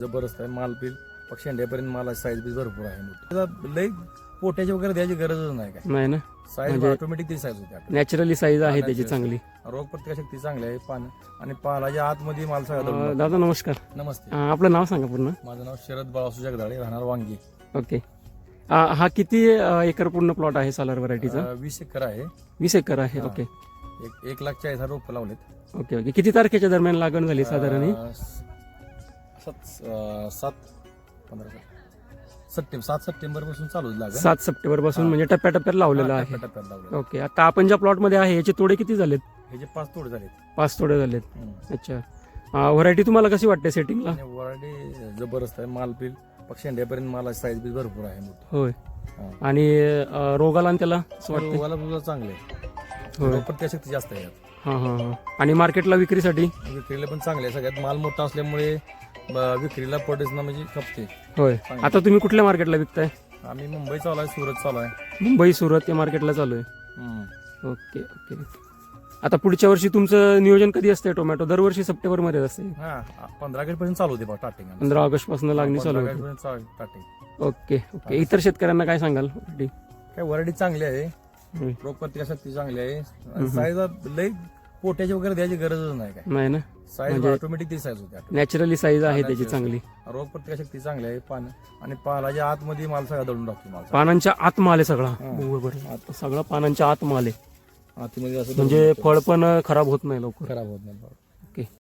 जबरदस्त आहे. माल बिल शेंड्यापर्यंत मालाची साईज बी भरपूर आहे. मोठी लई पोट्याची वगैरे द्यायची गरजच नाही काय. नाही ना, साईज म्हणजे ऑटोमॅटिक ती साईज होते. नॅचरली साईज आहे त्याची चांगली. रोग प्रतिकारशक्ती चांगली आहे. पान आणि पालाच्या आतमध्ये माल सगळा दळून टाकतो. दादा नमस्कार. नमस्ते. आपलं नाव सांगा पूर्ण. माझं नाव शरद बाळासू जगदाळे, राहणार वांगी. ओके. हा किती एकर पूर्ण प्लॉट आहे सालार व्हरायटीचा? 20 एकर आहे. 20 एकर आहे. हा. ओके 1,40,000 रोपं लावलेत. Okay okay. किती तारखेच्या दरम्यान लागण झाली साधारण? 7 सप्टेंबर पासून चालू लागेल. 7 सप्टेंबर पासून, म्हणजे टप्प्याटप्प्यात लावलेलं आहे. टप्प्यात लावलं. ओके. आता आपण ज्या प्लॉट मध्ये आहे याचे तोडे किती झालेत? हे जे 5 तोड झालेत. 5 तोडे झालेत. अच्छा. व्हरायटी तुम्हाला कशी वाटते सेटिंगला? वराडी जबरदस्त आहे. माल बिल शेंड्यापर्यंत मालाची साईज बी भरपूर आहे. मोठी. होय. आणि रोगाला आणि त्याला असं वाटतं? रोगाला सुद्धा चांगले आहे. होय. रोग प्रतिकारशक्ती जास्त आहे यात. हा हा हा. आणि मार्केटला विक्रीसाठी? विक्रीला पण चांगले आहे. सगळ्यात माल मोठा असल्यामुळे विक्रीला पडेच ना, म्हणजे खपते. होय. आता तुम्ही कुठल्या मार्केटला विकताय? आम्ही मुंबई चालू आहे, सुरत चालू आहे. मुंबई सुरत या मार्केटला चालू आहे. हम्म. Okay okay. आता पुढच्या वर्षी तुमचं नियोजन कधी असते? टोमॅटो दरवर्षी सप्टेंबर मध्ये असते? हा 15 पर्यंत चालू होते स्टार्टिंग. 15 ऑगस्ट पासून लागणी चालू होते. स्टार्टिंग. Okay okay. इतर शेतकऱ्यांना काय सांगाल? काय वराडी चांगली आहे. रोग प्रतिकारशक्ती चांगली आहे. साईज लई पोट्याची वगैरे द्यायची गरजच नाही काय. नाही ना, साईज ऑटोमॅटिक ती साईज होते. नॅचरली साईज आहे त्याची चांगली. रोग प्रतिकारशक्ती चांगली आहे. पान आणि पालाच्या आतमध्ये माल सगळा दळून टाकतो. माल पानांच्या आत माल आहे सगळा. बरोबर. सगळा पानांच्या आत माल आहे. आतमध्ये असं म्हणजे फळ पण खराब होत नाही लवकर. खराब होत नाही. ओके.